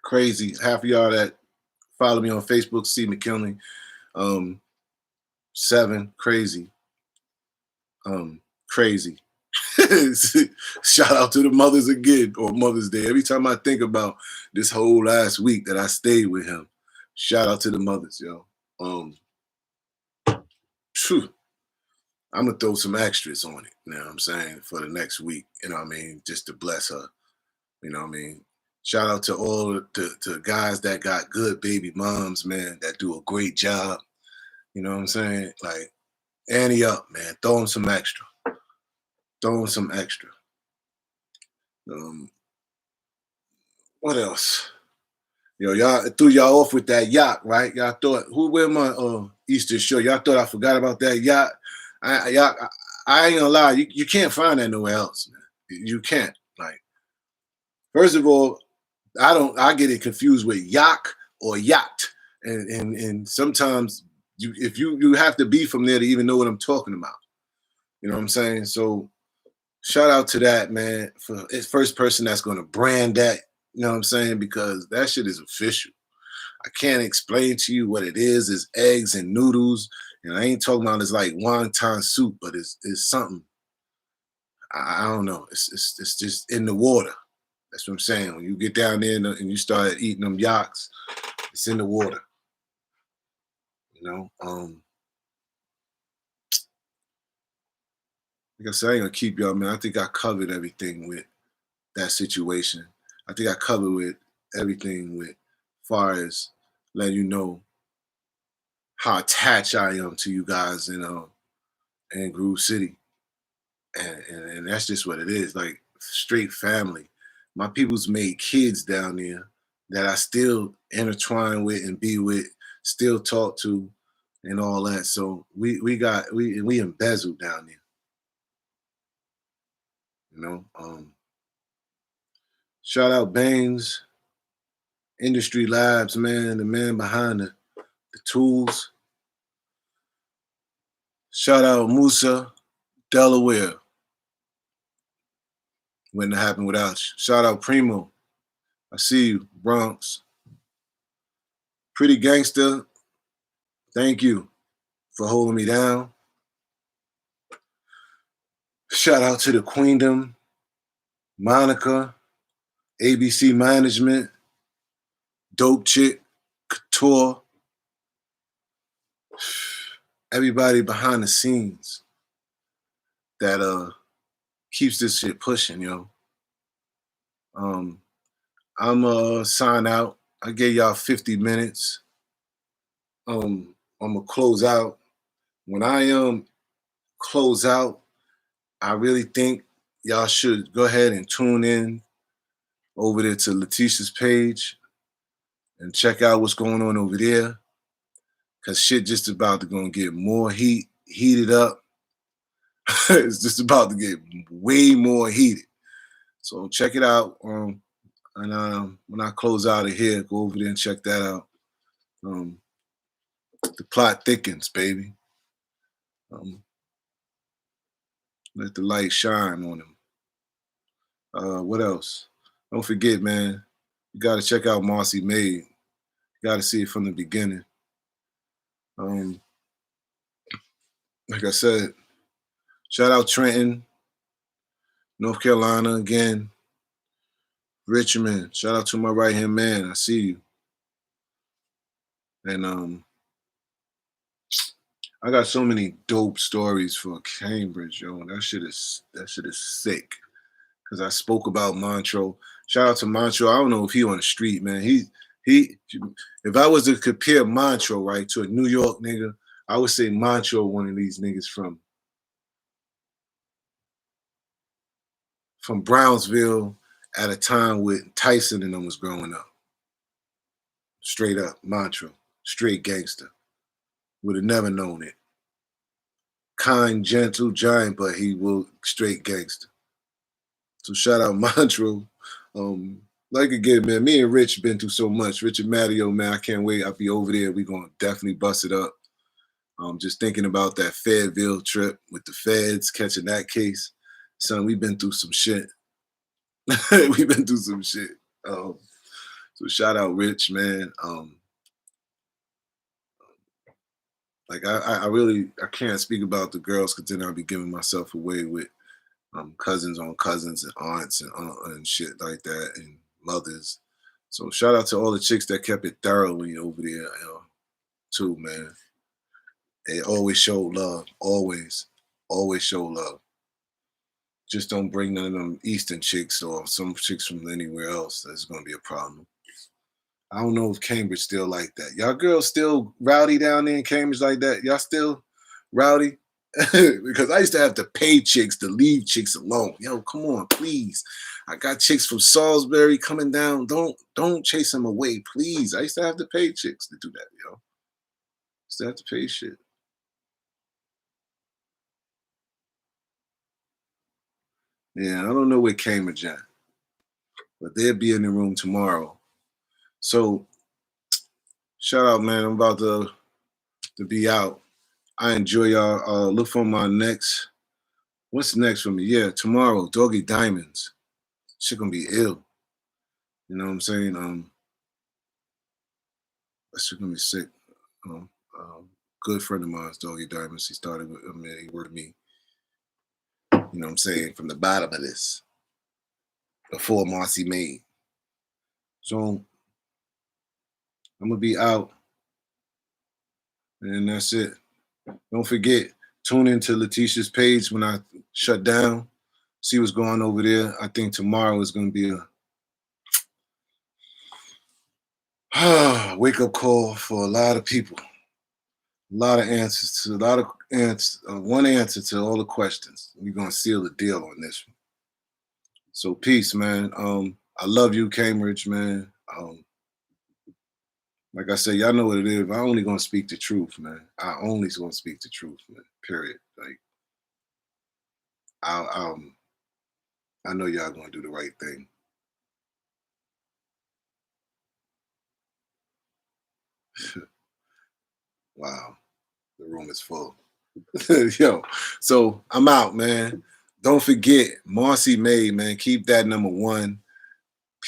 crazy. Half of y'all that follow me on Facebook see McKinley. 7, crazy. Crazy. Shout out to the mothers again, or Mother's Day. Every time I think about this whole last week that I stayed with him, shout out to the mothers, yo. Phew, I'm gonna throw some extras on it, you know what I'm saying, for the next week, you know what I mean, just to bless her, you know what I mean. Shout out to all to guys that got good baby moms, man, that do a great job. You know what I'm saying? Like, ante up, man. Throw him some extra. Throw him some extra. Um, what else? Y'all threw y'all off with that yacht, right? Y'all thought, where my Easter show? Y'all thought I forgot about that yacht? I ain't gonna lie, you can't find that nowhere else, man. You can't. Like, first of all, I get it confused with yacht or yacht. And sometimes you have to be from there to even know what I'm talking about. You know what I'm saying? So shout out to that, man, for it's first person that's gonna brand that, you know what I'm saying? Because that shit is official. I can't explain to you what it is. It's eggs and noodles. And I ain't talking about it's like wonton soup, but it's something. I don't know. It's just in the water. That's what I'm saying. When you get down there and you start eating them yaks, it's in the water. You know. Like I said, I ain't gonna keep y'all, man. I think I covered everything with that situation. I think I covered with everything with far as letting you know how attached I am to you guys in Groove City. And that's just what it is, like straight family. My people's made kids down there that I still intertwine with and be with, still talk to, and all that. So we embezzled down there, you know. Shout out Baines Industry Labs, man, the man behind the tools. Shout out Musa, Delaware. Wouldn't have happened without you. Shout out Primo. I see you, Bronx. Pretty gangster. Thank you for holding me down. Shout out to the Queendom, Monica, ABC Management, Dope Chick, Couture, everybody behind the scenes that keeps this shit pushing, yo. I'm sign out. I gave y'all 50 minutes. I'm gonna close out. When I close out, I really think y'all should go ahead and tune in over there to Letitia's page and check out what's going on over there. Cause shit just about to gonna get more heated up. It's just about to get way more heated. So check it out. And when I close out of here, go over there and check that out. The plot thickens, baby. Let the light shine on him. What else? Don't forget, man. You got to check out Marcy Maid. You got to see it from the beginning. Like I said, shout out Trenton, North Carolina again. Richmond. Shout out to my right hand man. I see you. And I got so many dope stories for Cambridge, yo. That shit is sick. Cause I spoke about Montreux. Shout out to Montreux. I don't know if he on the street, man. He if I was to compare Montreux, right, to a New York nigga, I would say Montreux one of these niggas from Brownsville at a time when Tyson and them was growing up. Straight up, Montreux. Straight gangster. Would have never known it. Kind, gentle, giant, but he will straight gangster. So shout out Montreux. Like again, man, me and Rich been through so much. Rich and Matteo, man, I can't wait. I'll be over there. We gonna definitely bust it up. Just thinking about that Fayetteville trip with the feds catching that case. Son, we've been through some shit. We've been through some shit. So shout out Rich, man. Like I really can't speak about the girls because then I'll be giving myself away with cousins on cousins and aunts and shit like that and mothers. So shout out to all the chicks that kept it thoroughly over there too, man. They always show love. Always show love. Just don't bring none of them Eastern chicks or some chicks from anywhere else. That's gonna be a problem. I don't know if Cambridge still like that. Y'all girls still rowdy down there in Cambridge like that? Y'all still rowdy? Because I used to have to pay chicks to leave chicks alone. Yo, come on, please. I got chicks from Salisbury coming down. Don't chase them away, please. I used to have to pay chicks to do that, yo. Used to have to pay shit. Yeah, I don't know where Cambridge at, but they'll be in the room tomorrow. So shout out, man. I'm about to be out. I enjoy y'all. Look for my next. What's next for me? Yeah, tomorrow, Doggy Diamonds. Shit gonna be ill. You know what I'm saying? That shit gonna be sick. Um, Good friend of mine's Doggy Diamonds. He started with. I mean, he worked me. You know what I'm saying? From the bottom of this, before Marcy made. So I'm gonna be out, and that's it. Don't forget, tune into Letitia's page when I shut down. See what's going on over there. I think tomorrow is going to be a wake up call for a lot of people. A lot of answers to a lot of answers. One answer to all the questions. We're going to seal the deal on this one. So peace, man. I love you, Cambridge, man. Like I said, y'all know what it is. I only going to speak the truth, man. I only going to speak the truth, man. Period. Like I I know y'all going to do the right thing. Wow, the room is full. Yo, so I'm out, man. Don't forget, Marcy May, man. Keep that number one,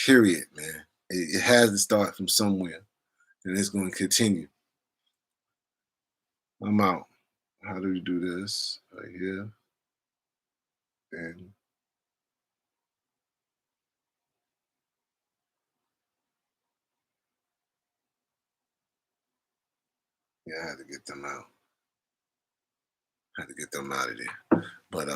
period, man. It has to start from somewhere, and it's going to continue. I'm out. How do we do this? Right here. And yeah, I had to get them out. I had to get them out of there. But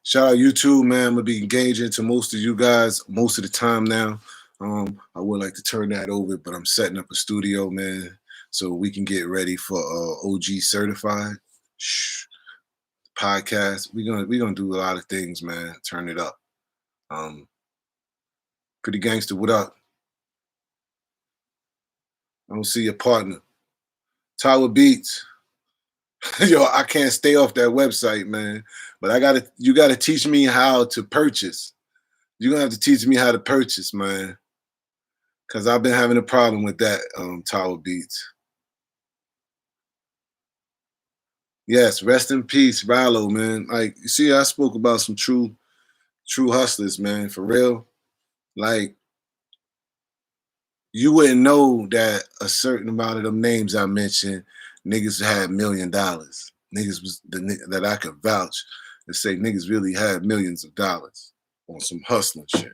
shout out you too, man. I'm gonna be engaging to most of you guys most of the time now. I would like to turn that over, but I'm setting up a studio, man, so we can get ready for OG certified podcast. We're gonna do a lot of things, man. Turn it up. Um, Pretty gangster. What up? I don't see your partner. Tower Beats. Yo, I can't stay off that website, man. But you gotta teach me how to purchase. You're gonna have to teach me how to purchase, man. Cause I've been having a problem with that, Tower Beats. Yes, rest in peace, Rallo, man. Like, you see, I spoke about some true hustlers, man, for real. Like, you wouldn't know that a certain amount of them names I mentioned, niggas had $1 million. Niggas was that I could vouch and say niggas really had millions of dollars on some hustling shit.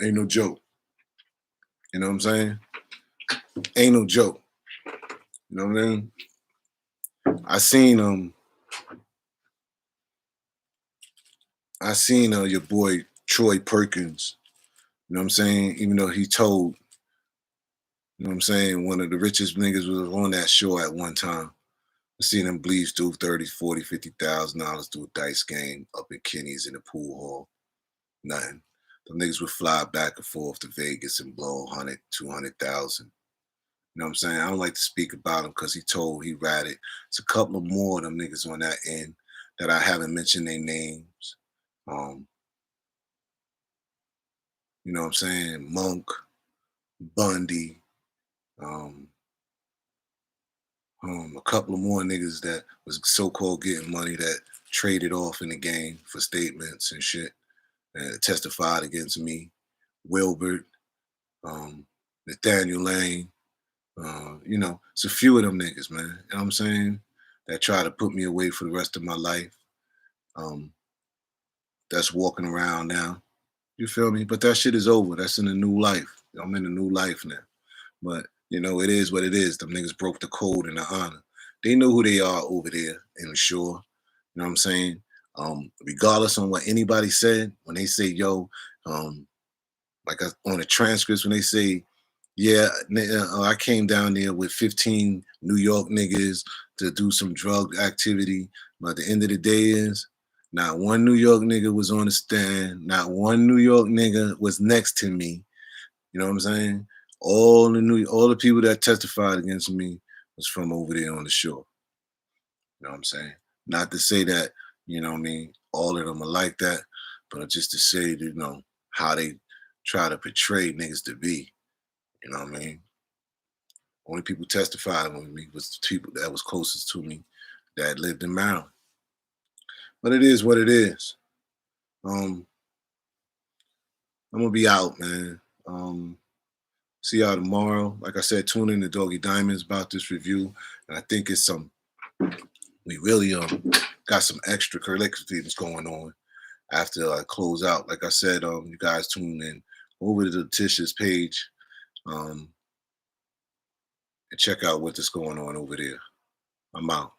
Ain't no joke. You know what I'm saying? Ain't no joke. You know what I mean? I seen your boy Troy Perkins. You know what I'm saying? Even though he told, you know what I'm saying, one of the richest niggas was on that show at one time. I seen him bleed through 30, 40, $50,000 through a dice game up in Kenny's in the pool hall. Nothing. The niggas would fly back and forth to Vegas and blow 100, 200,000. You know what I'm saying? I don't like to speak about him because he ratted. It's a couple of more of them niggas on that end that I haven't mentioned their names. You know what I'm saying? Monk, Bundy, um, a couple of more niggas that was so-called getting money that traded off in the game for statements and shit and testified against me. Wilbert, Nathaniel Lane, you know, it's a few of them niggas, man. You know what I'm saying? That try to put me away for the rest of my life. That's walking around now. You feel me? But that shit is over. That's in a new life. I'm in a new life now. But you know, it is what it is. Them niggas broke the code and the honor. They know who they are over there in the shore. You know what I'm saying? Regardless on what anybody said, when they say, yo, like on the transcripts when they say, yeah, I came down there with 15 New York niggas to do some drug activity. But at the end of the day is not one New York nigga was on the stand. Not one New York nigga was next to me. You know what I'm saying? All the people that testified against me was from over there on the shore. You know what I'm saying? Not to say that, you know what I mean, all of them are like that, but just to say, how they try to portray niggas to be. You know what I mean? Only people testifying with me was the people that was closest to me that lived in Maryland. But it is what it is. I'm gonna be out, man. See y'all tomorrow. Like I said, tune in to Doggy Diamonds about this review. And I think it's we really got some extracurricular things going on after I close out. Like I said, you guys tune in over to the Letitia's page and check out what is going on over there. I'm out.